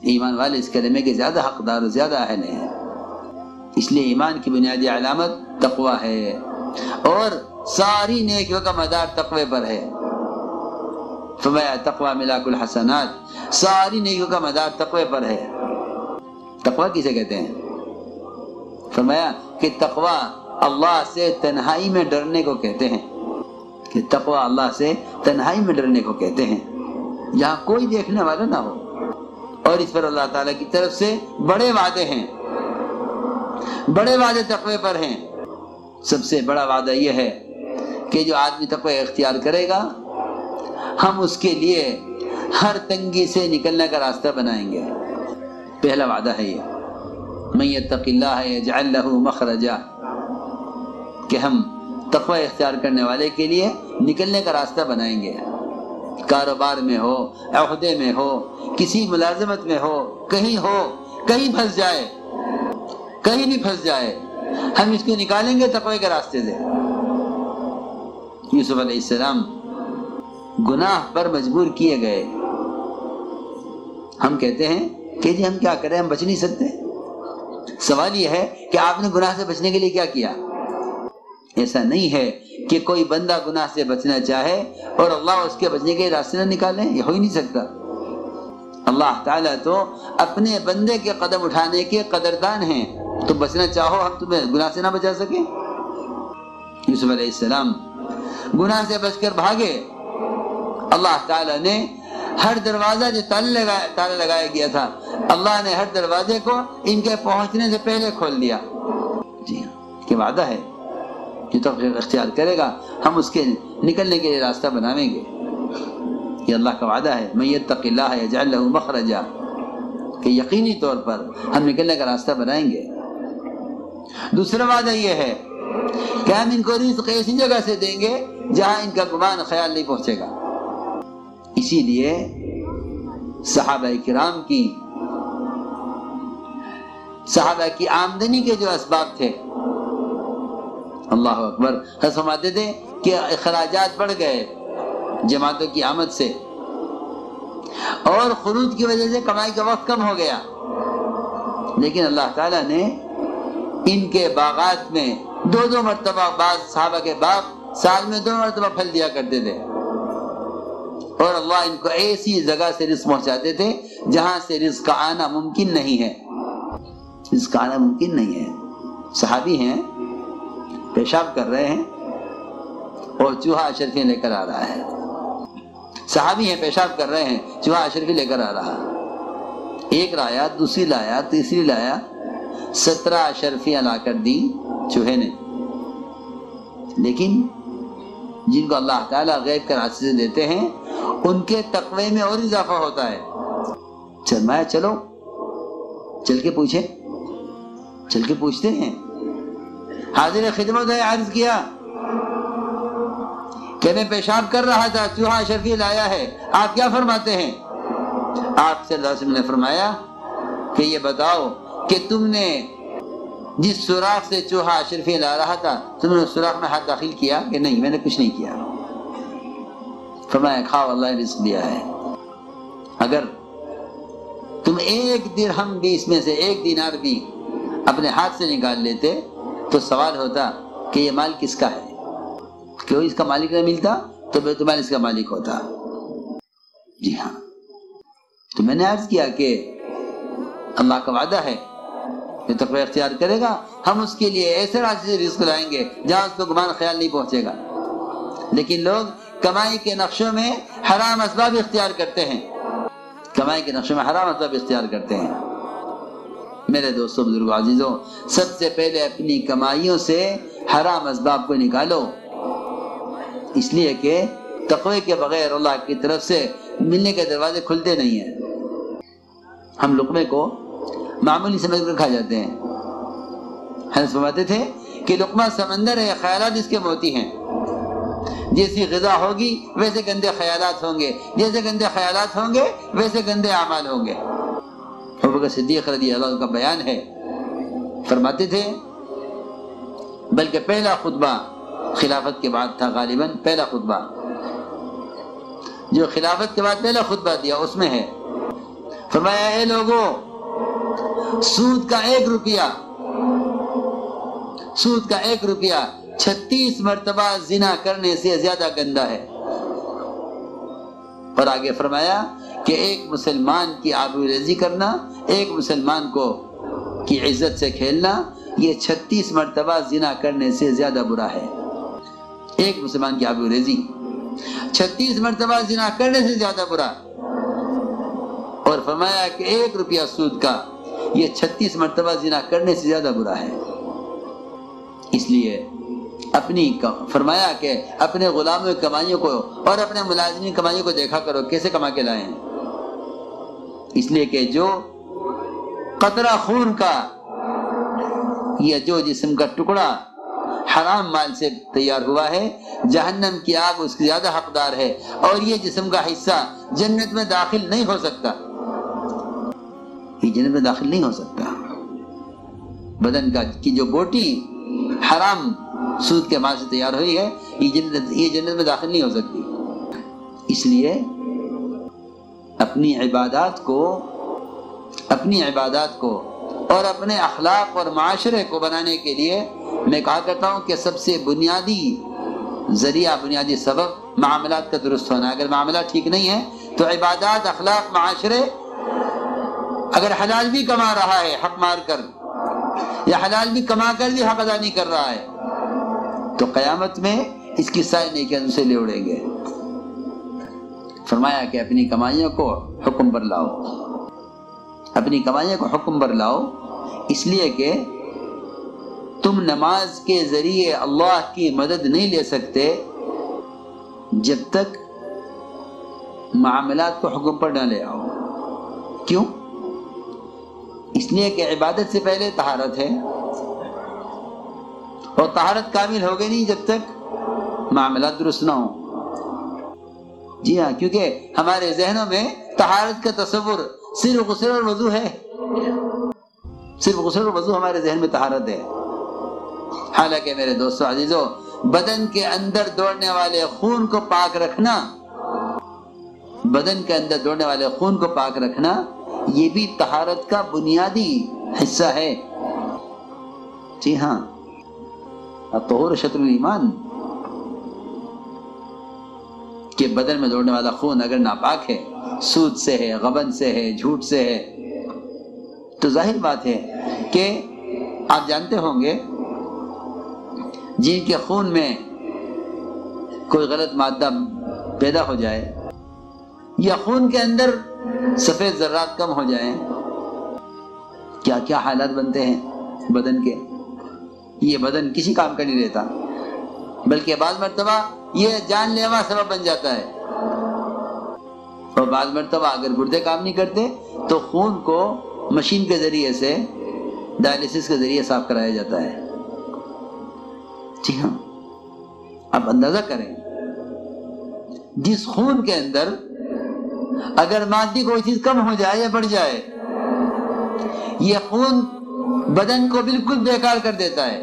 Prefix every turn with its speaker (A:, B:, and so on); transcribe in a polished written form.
A: ایمان والے اس کلمے کے زیادہ حقدار و زیادہ اہل ہیں۔ اس لیے ایمان کی بنیادی علامت تقوی ہے، اور ساری نیکیوں کا مدار تقوی پر ہے۔ فرمایا تقوی ملاک الحسنات، ساری نیکیوں کا مدار تقوی پر ہے۔ تقوی کسے کہتے ہیں؟ فرمایا کہ تقوی اللہ سے تنہائی میں ڈرنے کو کہتے ہیں، کہ تقوی اللہ سے تنہائی میں ڈرنے کو کہتے ہیں، جہاں کوئی دیکھنے والا نہ ہو، اور اس پر اللہ تعالیٰ کی طرف سے بڑے وعدے ہیں، بڑے وعدے تقوی پر ہیں۔ سب سے بڑا وعدہ یہ ہے کہ جو آدمی تقوی اختیار کرے گا، ہم اس کے لیے ہر تنگی سے نکلنے کا راستہ بنائیں گے۔ پہلا وعدہ ہے یہ، من یتق اللہ یجعل لہ مخرجا، کہ ہم تقوی اختیار کرنے والے کے لیے نکلنے کا راستہ بنائیں گے۔ کاروبار میں ہو، عہدے میں ہو، کسی ملازمت میں ہو، کہیں پھنس جائے، کہیں بھی پھنس جائے، ہم اس کو نکالیں گے تقوی کے راستے سے۔ یوسف علیہ السلام گناہ پر مجبور کیے گئے، ہم کہتے ہیں کہ جی ہم کیا کریں، ہم بچ نہیں سکتے۔ سوال یہ ہے کہ آپ نے گناہ سے بچنے کے لیے کیا کیا؟ ایسا نہیں ہے کہ کوئی بندہ گناہ سے بچنا چاہے اور اللہ اس کے بچنے کے راستے نہ نکالیں، یہ ہو ہی نہیں سکتا۔ اللہ تعالیٰ تو اپنے بندے کے قدم اٹھانے کے قدردان ہیں، تو بچنا چاہو ہم تمہیں گناہ سے نہ بچا سکیں؟ یوسف علیہ السلام گناہ سے بچ کر بھاگے، اللہ تعالیٰ نے ہر دروازہ جو تالا لگایا گیا تھا، اللہ نے ہر دروازے کو ان کے پہنچنے سے پہلے کھول دیا۔ جی ہاں، کہ وعدہ ہے جو تقوی اختیار کرے گا ہم اس کے نکلنے کے لیے راستہ بنائیں گے۔ یہ اللہ کا وعدہ ہے، من یتق اللہ یجعل لہ مخرجا، کہ یقینی طور پر ہم نکلنے کا راستہ بنائیں گے۔ دوسرا وعدہ یہ ہے کہ ہم ان کو رزق ایسی جگہ سے دیں گے جہاں ان کا گمان خیال نہیں پہنچے گا۔ اسی لیے صحابہ کی آمدنی کے جو اسباب تھے، اللہ اکبر، حضرت فرماتے تھے کہ اخراجات بڑھ گئے جماعتوں کی آمد سے، اور خروج کی وجہ سے کمائی کا وقت کم ہو گیا، لیکن اللہ تعالیٰ نے ان کے باغات میں دو مرتبہ، بعض صحابہ کے باغ سال میں 2 مرتبہ پھل دیا کرتے تھے، اور اللہ ان کو ایسی جگہ سے رزق پہنچاتے تھے جہاں سے رزق کا آنا ممکن نہیں ہے، رزق کا آنا ممکن نہیں ہے۔ صحابی ہیں، پیشاب کر رہے ہیں اور چوہا اشرفی لے کر آ رہا ہے، صحابی ہیں، پیشاب کر رہے ہیں، چوہا اشرفی لے کر آ رہا، ایک لایا، دوسری لایا، تیسری لایا، 17 اشرفیاں لا کر دی چوہے نے۔ لیکن جن کو اللہ تعالیٰ غیب کے راستے سے دیتے ہیں ان کے تقوی میں اور اضافہ ہوتا ہے۔ فرمایا چلو چل کے پوچھیں، چل کے پوچھتے ہیں۔ حاضر خدمت ہے، عرض کیا کہ میں پیشاب کر رہا تھا، چوہا اشرفی لایا ہے، آپ کیا فرماتے ہیں؟ آپ صلی اللہ علیہ وسلم نے فرمایا کہ یہ بتاؤ کہ تم نے جس سوراخ سے چوہا اشرفی لا رہا تھا تم نے اس سوراخ میں ہاتھ داخل کیا کہ نہیں؟ میں نے کچھ نہیں کیا۔ فرمایا کھاؤ، اللہ نے رزق دیا ہے۔ اگر تم 1 درہم بھی اس میں سے 1 دینار بھی اپنے ہاتھ سے نکال لیتے تو سوال ہوتا کہ یہ مال کس کا ہے؟ کیوں اس کا مالک نہ ملتا تو بیت المال اس کا مالک ہوتا۔ جی ہاں، تو میں نے عرض کیا کہ اللہ کا وعدہ ہے جو تقوی اختیار کرے گا ہم اس کے لیے ایسے راستے سے رزق لائیں گے جہاں اس کو گمان خیال نہیں پہنچے گا۔ لیکن لوگ کمائی کے نقشوں میں حرام اسباب اختیار کرتے ہیں، کمائی کے نقشوں میں حرام اسباب اختیار کرتے ہیں۔ میرے دوستوں، بزرگوں، عزیزوں، سب سے پہلے اپنی کمائیوں سے حرام اسباب کو نکالو، اس لیے کہ تقوی کے بغیر اللہ کی طرف سے ملنے کے دروازے کھلتے نہیں ہیں۔ ہم لقمے کو معمولی سمجھ کر کھا جاتے ہیں۔ حضرت فرماتے تھے کہ لقمہ سمندر ہے، خیالات اس کے موتی ہیں، جیسی غذا ہوگی ویسے گندے خیالات ہوں گے، جیسے گندے خیالات ہوں گے ویسے گندے اعمال ہوں گے۔ ابوبکر صدیق رضی اللہ عنہ کا بیان ہے، فرماتے تھے، بلکہ پہلا خطبہ خلافت کے بعد تھا، غالباً پہلا خطبہ جو خلافت کے بعد پہلا خطبہ دیا اس میں ہے، فرمایا اے لوگوں، سود کا 1 روپیہ 36 مرتبہ زنا کرنے سے زیادہ گندا ہے۔ اور آگے فرمایا کہ ایک مسلمان کی آبروریزی کرنا، ایک مسلمان کی عزت سے کھیلنا، یہ 36 مرتبہ زنا کرنے سے زیادہ برا ہے۔ ایک مسلمان کی آبروریزی 36 مرتبہ زنا کرنے سے زیادہ برا، اور فرمایا کہ 1 روپیہ سود کا یہ 36 مرتبہ زنا کرنے سے زیادہ برا ہے۔ اس لیے فرمایا کہ اپنے غلاموں کی کمائیوں کو اور اپنے ملازمین کی کمائیوں کو دیکھا کرو کیسے کما کے لائے ہیں، اس لیے کہ جو قطرہ خون کا یا جو جسم کا ٹکڑا حرام مال سے تیار ہوا ہے، جہنم کی آگ اس کی زیادہ حقدار ہے، اور یہ جسم کا حصہ جنت میں داخل نہیں ہو سکتا، یہ جنت میں داخل نہیں ہو سکتا۔ بدن کی جو بوٹی حرام سود کے مال سے تیار ہوئی ہے، یہ جنت میں داخل نہیں ہو سکتی۔ اس لیے اپنی عبادات کو اور اپنے اخلاق اور معاشرے کو بنانے کے لیے میں کہا کرتا ہوں کہ سب سے بنیادی ذریعہ، بنیادی سبب معاملات کا درست ہونا۔ اگر معاملات ٹھیک نہیں ہے تو عبادات، اخلاق، معاشرے، اگر حلال بھی کما رہا ہے حق مار کر، یا حلال بھی کما کر بھی حق ادا نہیں کر رہا ہے، تو قیامت میں اس کی ساری نیکیاں اسے لے اڑیں گے۔ فرمایا کہ اپنی کمائیوں کو حکم پر لاؤ، اپنی کمائیوں کو حکم پر لاؤ، اس لیے کہ تم نماز کے ذریعے اللہ کی مدد نہیں لے سکتے جب تک معاملات کو حکم پر نہ لے آؤ۔ کیوں؟ اس لیے کہ عبادت سے پہلے طہارت ہے، اور طہارت کامل ہوگی نہیں جب تک معاملات درست نہ ہوں۔ جی ہاں، کیونکہ ہمارے ذہنوں میں طہارت کا تصور صرف غسل اور وضو ہے، صرف غسل اور وضو ہمارے ذہن میں طہارت ہے۔ حالانکہ میرے دوستو عزیزو، بدن کے اندر دوڑنے والے خون کو پاک رکھنا، بدن کے اندر دوڑنے والے خون کو پاک رکھنا، یہ بھی طہارت کا بنیادی حصہ ہے۔ جی ہاں، الطہور شطر الایمان، کہ بدن میں دوڑنے والا خون اگر ناپاک ہے، سود سے ہے، غبن سے ہے، جھوٹ سے ہے، تو ظاہر بات ہے کہ آپ جانتے ہوں گے جن کے خون میں کوئی غلط مادہ پیدا ہو جائے یا خون کے اندر سفید ذرات کم ہو جائیں، کیا کیا حالات بنتے ہیں بدن کے۔ یہ بدن کسی کام کا نہیں رہتا، بلکہ بعض مرتبہ یہ جان لیوا سبب بن جاتا ہے، اور بعض مرتبہ اگر گردے کام نہیں کرتے تو خون کو مشین کے ذریعے سے، ڈائلیسس کے ذریعے صاف کرایا جاتا ہے۔ جی ہاں، اب اندازہ کریں، جس خون کے اندر اگر مادی کوئی چیز کم ہو جائے یا بڑھ جائے، یہ خون بدن کو بالکل بیکار کر دیتا ہے،